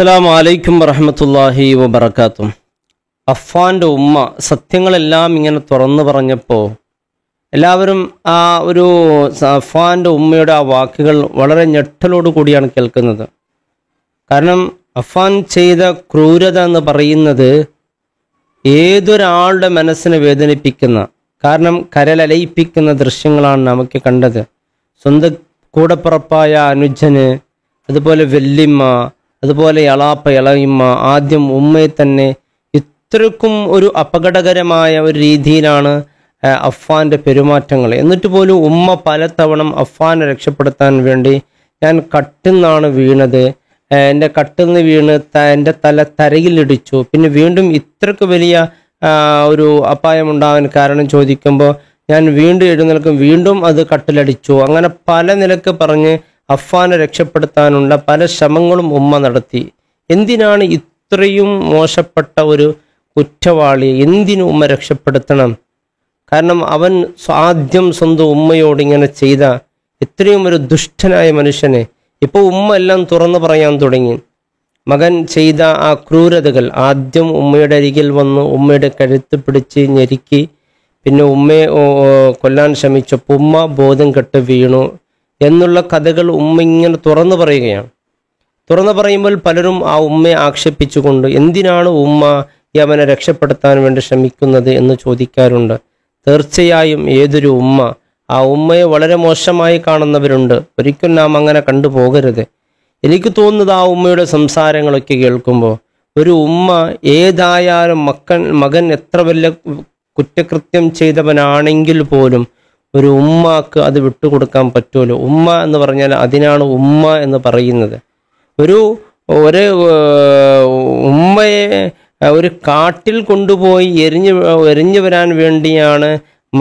അസ്സലാമു അലൈക്കും വറഹ്മത്തുള്ളാഹി വബറകാതുഹു. അഫ്ഫാൻ്റെ ഉമ്മ സത്യങ്ങളെല്ലാം ഇങ്ങനെ തുറന്നു പറഞ്ഞപ്പോൾ എല്ലാവരും ആ ഒരു അഫ്ഫാൻ്റെ ഉമ്മയുടെ ആ വാക്കുകൾ വളരെ ഞെട്ടലോട് കൂടിയാണ് കേൾക്കുന്നത്. കാരണം അഫ്ഫാൻ ചെയ്ത ക്രൂരത എന്ന് പറയുന്നത് ഏതൊരാളുടെ മനസ്സിനെ വേദനിപ്പിക്കുന്ന, കാരണം കരലലയിപ്പിക്കുന്ന ദൃശ്യങ്ങളാണ് നമുക്ക് കണ്ടത്. സ്വന്തം കൂടപ്പിറപ്പായ അനുജന്, അതുപോലെ വെല്ലിമ്മ, അതുപോലെ എളാപ്പ ഇളയിമ്മ, ആദ്യം ഉമ്മയെ തന്നെ ഇത്രക്കും ഒരു അപകടകരമായ ഒരു രീതിയിലാണ് അഫ്ഫാൻ്റെ പെരുമാറ്റങ്ങൾ. എന്നിട്ട് പോലും ഉമ്മ പലതവണ അഫ്ഫാനെ രക്ഷപ്പെടുത്താൻ വേണ്ടി ഞാൻ കട്ടിൽ നിന്നാണ് വീണത്, എൻ്റെ കട്ടിൽ നിന്ന് വീണ് എൻ്റെ തല തരയിലിടിച്ചു, പിന്നെ വീണ്ടും ഇത്രക്ക് വലിയ ഒരു അപായമുണ്ടാകാൻ കാരണം ചോദിക്കുമ്പോൾ ഞാൻ വീണ്ടും എഴുന്നേൽക്കും, വീണ്ടും അത് കട്ടിലടിച്ചു. അങ്ങനെ പല നിലക്ക് പറഞ്ഞ് അഫ്ഫാനെ രക്ഷപ്പെടുത്താനുള്ള പല ശ്രമങ്ങളും ഉമ്മ നടത്തി. എന്തിനാണ് ഇത്രയും മോശപ്പെട്ട ഒരു കുറ്റവാളിയെ എന്തിനു ഉമ്മ രക്ഷപ്പെടുത്തണം? കാരണം അവൻ ആദ്യം സ്വന്തം ഉമ്മയോട് ഇങ്ങനെ ചെയ്ത ഇത്രയും ഒരു ദുഷ്ടനായ മനുഷ്യനെ ഇപ്പോൾ ഉമ്മ എല്ലാം തുറന്നു പറയാൻ തുടങ്ങി. മകൻ ചെയ്ത ആ ക്രൂരതകൾ ആദ്യം ഉമ്മയുടെ അരികിൽ വന്ന് ഉമ്മയുടെ കഴുത്ത് പിടിച്ച് ഞെരുക്കി, പിന്നെ ഉമ്മയെ കൊല്ലാൻ ശ്രമിച്ചപ്പോൾ ഉമ്മ ബോധം കെട്ട് വീണു എന്നുള്ള കഥകൾ ഉമ്മ ഇങ്ങനെ തുറന്നു പറയുകയാണ്. തുറന്നു പറയുമ്പോൾ പലരും ആ ഉമ്മയെ ആക്ഷേപിച്ചുകൊണ്ട് എന്തിനാണ് ഉമ്മ അവനെ രക്ഷപ്പെടുത്താൻ വേണ്ടി ശ്രമിക്കുന്നത് എന്ന് ചോദിക്കാറുണ്ട്. തീർച്ചയായും ഏതൊരു ഉമ്മ ആ ഉമ്മയെ വളരെ മോശമായി കാണുന്നവരുണ്ട്. ഒരിക്കലും നാം അങ്ങനെ കണ്ടുപോകരുത്. എനിക്ക് തോന്നുന്നത് ആ ഉമ്മയുടെ സംസാരങ്ങളൊക്കെ കേൾക്കുമ്പോൾ ഒരു ഉമ്മ ഏതായാലും മകൻ എത്ര വലിയ കുറ്റകൃത്യം ചെയ്തവനാണെങ്കിൽ പോലും ഒരു ഉമ്മാക്ക് അത് വിട്ടുകൊടുക്കാൻ പറ്റുമല്ലോ. ഉമ്മ എന്ന് പറഞ്ഞാൽ അതിനാണ് ഉമ്മ എന്ന് പറയുന്നത്. ഒരു ഉമ്മയെ ഒരു കാട്ടിൽ കൊണ്ടുപോയി എറിഞ്ഞു വരാൻ വേണ്ടിയാണ്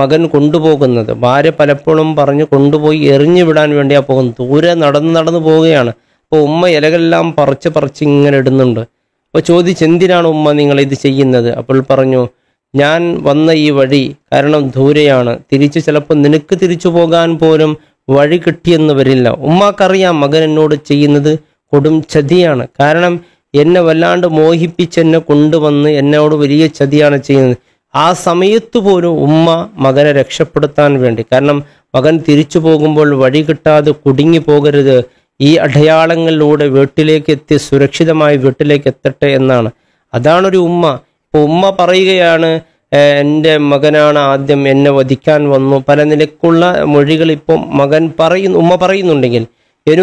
മകൻ കൊണ്ടുപോകുന്നത്. ഭാര്യ പലപ്പോഴും പറഞ്ഞ് കൊണ്ടുപോയി എറിഞ്ഞു വിടാൻ വേണ്ടിയാണ് പോകുന്നത്. ദൂരെ നടന്നു പോവുകയാണ്. അപ്പോൾ ഉമ്മ ഇലകളെല്ലാം പറിച്ച് ഇങ്ങനെ ഇടുന്നുണ്ട്. അപ്പോൾ ചോദിച്ച് എന്തിനാണ് ഉമ്മ നിങ്ങൾ ഇത് ചെയ്യുന്നത്? അപ്പോൾ പറഞ്ഞു, ഞാൻ വന്ന ഈ വഴി കാരണം ദൂരെയാണ്, ചിലപ്പോൾ നിനക്ക് തിരിച്ചു പോകാൻ പോലും വഴി കിട്ടിയെന്ന് വരില്ല. ഉമ്മാക്കറിയാം മകൻ എന്നോട് ചെയ്യുന്നത് കൊടും ചതിയാണ്. കാരണം എന്നെ വല്ലാണ്ട് മോഹിപ്പിച്ച് എന്നെ കൊണ്ടുവന്ന് എന്നോട് വലിയ ചതിയാണ് ചെയ്യുന്നത്. ആ സമയത്ത് പോലും ഉമ്മ മകനെ രക്ഷപ്പെടുത്താൻ വേണ്ടി, കാരണം മകൻ തിരിച്ചു പോകുമ്പോൾ വഴി കിട്ടാതെ കുടുങ്ങി പോകരുത്, ഈ അടയാളങ്ങളിലൂടെ വീട്ടിലേക്ക് എത്തി സുരക്ഷിതമായി വീട്ടിലേക്ക് എത്തട്ടെ എന്നാണ്. അതാണൊരു ഉമ്മ. ഇപ്പോൾ ഉമ്മ പറയുകയാണ്, എൻ്റെ മകനാണ് ആദ്യം എന്നെ വധിക്കാൻ വന്നു. പല നിലക്കുള്ള മൊഴികൾ ഇപ്പം ഉമ്മ പറയുന്നുണ്ടെങ്കിൽ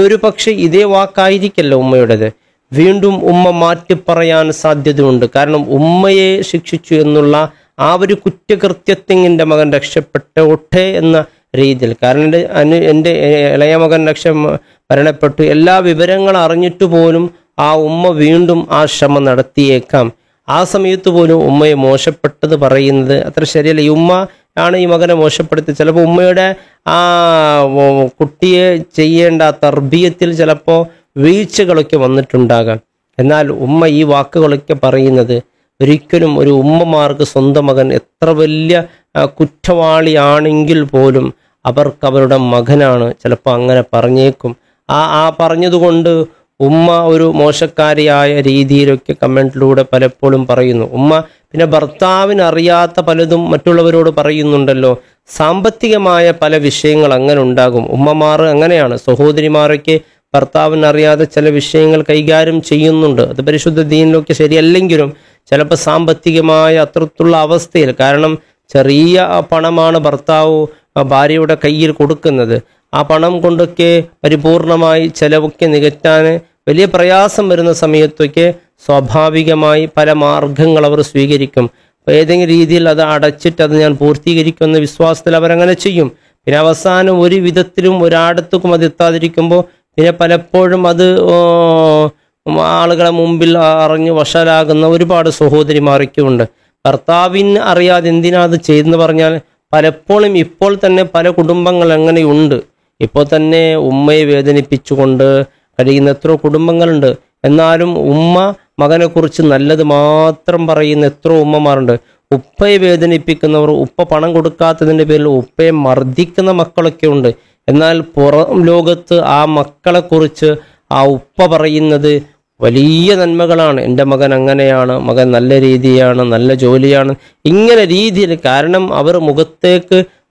ഒരു പക്ഷേ ഇതേ വാക്കായിരിക്കല്ലോ ഉമ്മയുടേത്. വീണ്ടും ഉമ്മ മാറ്റി പറയാൻ സാധ്യതയുണ്ട്. കാരണം ഉമ്മയെ ശിക്ഷിച്ചു എന്നുള്ള ആ ഒരു കുറ്റകൃത്യത്തിൻ്റെ മകൻ രക്ഷപ്പെട്ടോട്ടെ എന്ന രീതിയിൽ. കാരണം എൻ്റെ ഇളയ മകൻ മരണപ്പെട്ടു, എല്ലാ വിവരങ്ങളും അറിഞ്ഞിട്ട് പോലും ആ ഉമ്മ വീണ്ടും ആ ശ്രമം നടത്തിയേക്കാം. ആ സമയത്ത് പോലും ഉമ്മയെ മോശപ്പെട്ടത് പറയുന്നത് അത്ര ശരിയല്ല. ഈ ഉമ്മ ആണ് ഈ മകനെ മോശപ്പെടുത്തി. ചിലപ്പോൾ ഉമ്മയുടെ ആ കുട്ടിയെ ചെയ്യേണ്ട തർബീയത്തിൽ ചിലപ്പോൾ വീഴ്ചകളൊക്കെ വന്നിട്ടുണ്ടാകാം. എന്നാൽ ഉമ്മ ഈ വാക്കുകളൊക്കെ പറയുന്നത് ഒരിക്കലും ഒരു ഉമ്മമാർക്ക് സ്വന്തം മകൻ എത്ര വലിയ കുറ്റവാളിയാണെങ്കിൽ പോലും അവർക്ക് അവരുടെ മകനാണ്. ചിലപ്പോൾ അങ്ങനെ പറഞ്ഞേക്കും. ആ പറഞ്ഞതുകൊണ്ട് ഉമ്മ ഒരു മോശക്കാരിയായ രീതിയിലൊക്കെ കമൻറ്റിലൂടെ പലപ്പോഴും പറയുന്നു. ഉമ്മ പിന്നെ ഭർത്താവിന് അറിയാത്ത പലതും മറ്റുള്ളവരോട് പറയുന്നുണ്ടല്ലോ. സാമ്പത്തികമായ പല വിഷയങ്ങൾ അങ്ങനെ ഉണ്ടാകും. ഉമ്മമാർ അങ്ങനെയാണ്. സഹോദരിമാരൊക്കെ ഭർത്താവിനറിയാതെ ചില വിഷയങ്ങൾ കൈകാര്യം ചെയ്യുന്നുണ്ട്. അത് പരിശുദ്ധ ദീനിലൊക്കെ ശരിയല്ലെങ്കിലും ചിലപ്പോൾ സാമ്പത്തികമായ അത്രത്തുള്ള അവസ്ഥയിൽ, കാരണം ചെറിയ പണമാണ് ഭർത്താവ് ഭാര്യയുടെ കയ്യിൽ കൊടുക്കുന്നത്. ആ പണം കൊണ്ടൊക്കെ പരിപൂർണമായി ചിലവൊക്കെ നികറ്റാൻ വലിയ പ്രയാസം വരുന്ന സമയത്തൊക്കെ സ്വാഭാവികമായി പല മാർഗങ്ങൾ അവർ സ്വീകരിക്കും. ഏതെങ്കിലും രീതിയിൽ അത് അടച്ചിട്ട് അത് ഞാൻ പൂർത്തീകരിക്കുമെന്ന വിശ്വാസത്തിൽ അവരങ്ങനെ ചെയ്യും. പിന്നെ അവസാനം ഒരു വിധത്തിലും ഒരാടത്തേക്കും അത് എത്താതിരിക്കുമ്പോൾ പിന്നെ പലപ്പോഴും അത് ആളുകളെ മുമ്പിൽ അറിഞ്ഞ് വഷളാകുന്ന ഒരുപാട് സഹോദരിമാരൊക്കെയുണ്ട്. ഭർത്താവിന് അറിയാതെ എന്തിനാ അത് ചെയ്തെന്ന് പറഞ്ഞാൽ പലപ്പോഴും ഇപ്പോൾ തന്നെ പല കുടുംബങ്ങൾ അങ്ങനെയുണ്ട്. ഇപ്പോൾ തന്നെ ഉമ്മയെ വേദനിപ്പിച്ചുകൊണ്ട് കഴിയുന്ന എത്രയോ കുടുംബങ്ങളുണ്ട്. എന്നാലും ഉമ്മ മകനെക്കുറിച്ച് നല്ലത് മാത്രം പറയുന്ന എത്രയോ ഉമ്മമാരുണ്ട്. ഉപ്പയെ വേദനിപ്പിക്കുന്നവർ, ഉപ്പ പണം കൊടുക്കാത്തതിൻ്റെ പേരിൽ ഉപ്പയെ മർദ്ദിക്കുന്ന മക്കളൊക്കെ ഉണ്ട്. എന്നാൽ പുറം ലോകത്ത് ആ മക്കളെക്കുറിച്ച് ആ ഉപ്പ പറയുന്നത് വലിയ നന്മകളാണ്. എൻ്റെ മകൻ അങ്ങനെയാണ്, മകൻ നല്ല രീതിയാണ്, നല്ല ജോലിയാണ്, ഇങ്ങനെ രീതിയിൽ. കാരണം അവർ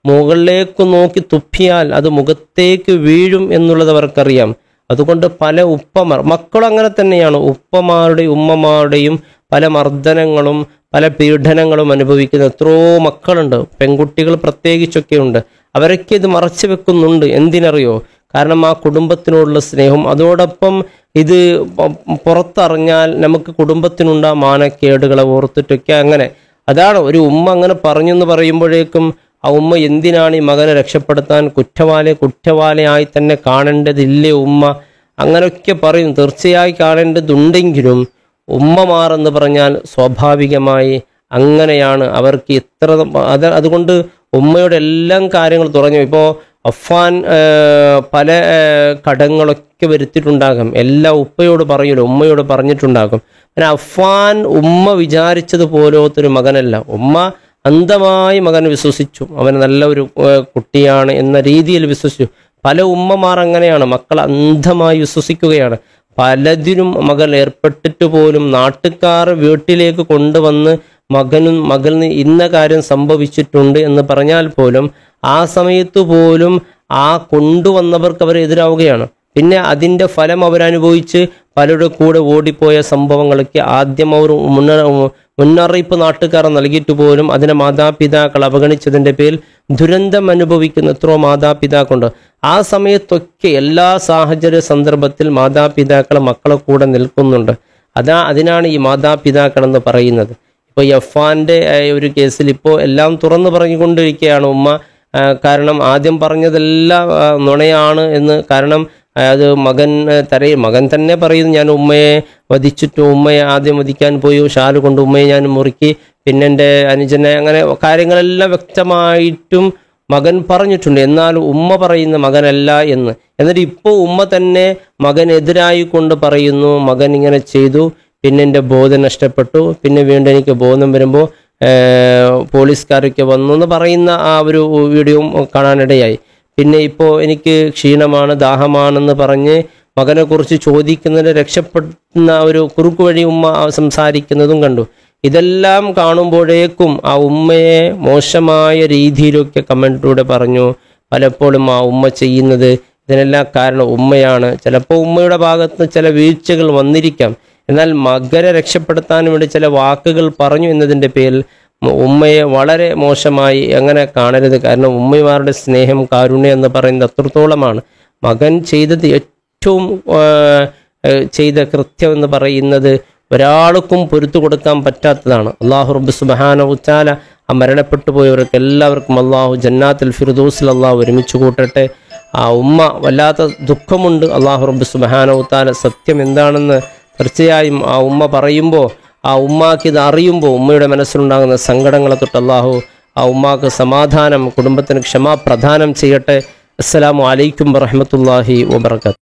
മുകളിലേക്ക് നോക്കി തുപ്പിയാൽ അത് മുഖത്തേക്ക് വീഴും എന്നുള്ളത് അവർക്കറിയാം. അതുകൊണ്ട് പല മക്കളും അങ്ങനെ തന്നെയാണ്. ഉപ്പമാരുടെയും ഉമ്മമാരുടെയും പല മർദ്ദനങ്ങളും പല പീഡനങ്ങളും അനുഭവിക്കുന്ന എത്രയോ മക്കളുണ്ട്, പെൺകുട്ടികൾ പ്രത്യേകിച്ചൊക്കെ ഉണ്ട്. അവരൊക്കെ ഇത് മറച്ചു വെക്കുന്നുണ്ട്. എന്തിനറിയോ? കാരണം ആ കുടുംബത്തിനോടുള്ള സ്നേഹം. അതോടൊപ്പം ഇത് പുറത്തറിഞ്ഞാൽ നമുക്ക് കുടുംബത്തിനുണ്ടാ മാനക്കേടുകളെ ഓർത്തിട്ടൊക്കെ അങ്ങനെ. അതാണ് ഒരു ഉമ്മ അങ്ങനെ പറഞ്ഞെന്ന് പറയുമ്പോഴേക്കും ആ ഉമ്മ എന്തിനാണ് ഈ മകനെ രക്ഷപ്പെടുത്താൻ കുറ്റവാളിയായി തന്നെ കാണേണ്ടതില്ലേ ഉമ്മ? അങ്ങനെയൊക്കെ പറയും. തീർച്ചയായി കാണേണ്ടതുണ്ടെങ്കിലും ഉമ്മമാരെന്ന് പറഞ്ഞാൽ സ്വാഭാവികമായി അങ്ങനെയാണ്. അവർക്ക് അതുകൊണ്ട് ഉമ്മയുടെ എല്ലാം കാര്യങ്ങൾ തുറഞ്ഞു. ഇപ്പോൾ അഫ്ഫാൻ പല കടങ്ങളൊക്കെ വരുത്തിയിട്ടുണ്ടാകും. എല്ലാം ഉപ്പയോട് പറയൂല, ഉമ്മയോട് പറഞ്ഞിട്ടുണ്ടാകും. പിന്നെ അഫ്ഫാൻ ഉമ്മ വിചാരിച്ചതുപോലത്തൊരു മകനല്ല. ഉമ്മ അന്ധമായി മകൻ വിശ്വസിച്ചു, അവൻ നല്ല ഒരു കുട്ടിയാണ് എന്ന രീതിയിൽ വിശ്വസിച്ചു. പല ഉമ്മമാർ അങ്ങനെയാണ്, മക്കൾ അന്ധമായി വിശ്വസിക്കുകയാണ്. പലതിനും മകൾ ഏർപ്പെട്ടിട്ട് പോലും നാട്ടുകാർ വീട്ടിലേക്ക് കൊണ്ടുവന്ന് മകളിന് ഇന്ന കാര്യം സംഭവിച്ചിട്ടുണ്ട് എന്ന് പറഞ്ഞാൽ പോലും ആ സമയത്ത് പോലും ആ കൊണ്ടുവന്നവർക്ക് അവർ എതിരാവുകയാണ്. പിന്നെ അതിൻ്റെ ഫലം അവരനുഭവിച്ച് പലരുടെ കൂടെ ഓടിപ്പോയ സംഭവങ്ങൾക്ക് ആദ്യം അവർ മുന്നറിയിപ്പ് നാട്ടുകാർ നൽകിയിട്ട് പോലും അതിനെ മാതാപിതാക്കൾ അവഗണിച്ചതിൻ്റെ പേരിൽ ദുരന്തം അനുഭവിക്കുന്ന എത്രയോ മാതാപിതാക്കളുണ്ട്. ആ സമയത്തൊക്കെ എല്ലാ സാഹചര്യ സന്ദർഭത്തിൽ മാതാപിതാക്കൾ മക്കളെ കൂടെ നിൽക്കുന്നുണ്ട്. അതിനാണ് ഈ മാതാപിതാക്കൾ എന്ന് പറയുന്നത്. ഇപ്പോൾ ഈ അഫ്ഫാൻ്റെ ഒരു കേസിൽ ഇപ്പോൾ എല്ലാം തുറന്നു പറഞ്ഞുകൊണ്ടിരിക്കുകയാണ് ഉമ്മ. കാരണം ആദ്യം പറഞ്ഞതെല്ലാം നുണയാണ് എന്ന്. കാരണം അത് മകൻ തന്നെ പറയുന്നു, ഞാൻ ഉമ്മയെ വധിച്ചിട്ടു, ഉമ്മയെ ആദ്യം വധിക്കാൻ പോയി, ഷാല് കൊണ്ട് ഉമ്മയെ ഞാൻ മുറുക്കി, പിന്നെ എൻ്റെ അനുജനെ, അങ്ങനെ കാര്യങ്ങളെല്ലാം വ്യക്തമായിട്ടും മകൻ പറഞ്ഞിട്ടുണ്ട്. എന്നാൽ ഉമ്മ പറയുന്ന മകനല്ല എന്ന്. എന്നിട്ട് ഇപ്പോൾ ഉമ്മ തന്നെ മകനെതിരായി കൊണ്ട് പറയുന്നു, മകൻ ഇങ്ങനെ ചെയ്തു, പിന്നെ എൻ്റെ ബോധം നഷ്ടപ്പെട്ടു, പിന്നെ വീണ്ടും എനിക്ക് ബോധം വരുമ്പോൾ പോലീസുകാരൊക്കെ വന്നു എന്ന് പറയുന്ന ആ ഒരു വീഡിയോ കാണാനിടയായി. പിന്നെ ഇപ്പോൾ എനിക്ക് ക്ഷീണമാണ്, ദാഹമാണെന്ന് പറഞ്ഞ് മകനെക്കുറിച്ച് ചോദിക്കുന്നതിന് രക്ഷപ്പെടുന്ന ഒരു കുറുക്കു വഴി ഉമ്മ സംസാരിക്കുന്നതും കണ്ടു. ഇതെല്ലാം കാണുമ്പോഴേക്കും ആ ഉമ്മയെ മോശമായ രീതിയിലൊക്കെ കമൻറ്റിലൂടെ പറഞ്ഞു. പലപ്പോഴും ആ ഉമ്മ ചെയ്യുന്നത് ഇതിനെല്ലാം കാരണം ഉമ്മയാണ്. ചിലപ്പോൾ ഉമ്മയുടെ ഭാഗത്ത് ചില വീഴ്ചകൾ വന്നിരിക്കാം. എന്നാൽ മകനെ രക്ഷപ്പെടുത്താൻ വേണ്ടി ചില വാക്കുകൾ പറഞ്ഞു എന്നതിൻ്റെ പേരിൽ ഉമ്മയെ വളരെ മോശമായി അങ്ങനെ കാണരുത്. കാരണം ഉമ്മമാരുടെ സ്നേഹം, കാരുണ്യം എന്ന് പറയുന്നത് അത്രത്തോളമാണ്. മകൻ ഏറ്റവും ചെയ്ത കൃത്യം എന്ന് പറയുന്നത് ഒരാൾക്കും പൊരുത്തു കൊടുക്കാൻ പറ്റാത്തതാണ്. അള്ളാഹു റബ്ബ് സുബ്ഹാനഹു വ തആല ആ മരണപ്പെട്ടു പോയവർക്ക് എല്ലാവർക്കും അള്ളാഹു ജന്നാത്തുൽ ഫിർദൗസിൽ അള്ളാഹു ഒരുമിച്ച് കൂട്ടട്ടെ. ആ ഉമ്മ വല്ലാത്ത ദുഃഖമുണ്ട്. അള്ളാഹു റബ്ബ് സുബ്ഹാനഹു വ തആല സത്യം എന്താണെന്ന് തീർച്ചയായും ആ ഉമ്മ പറയുമ്പോൾ, ആ ഉമ്മാക്ക് ഇത് അറിയുമ്പോൾ ഉമ്മയുടെ മനസ്സിലുണ്ടാകുന്ന സങ്കടങ്ങളെ തൊട്ട് അള്ളാഹു ആ ഉമ്മാക്ക് സമാധാനം, കുടുംബത്തിന് ക്ഷമ പ്രദാനം ചെയ്യട്ടെ. അസ്സലാമു അലൈക്കും വറഹ്മത്തുള്ളാഹി വബറകാതുഹു.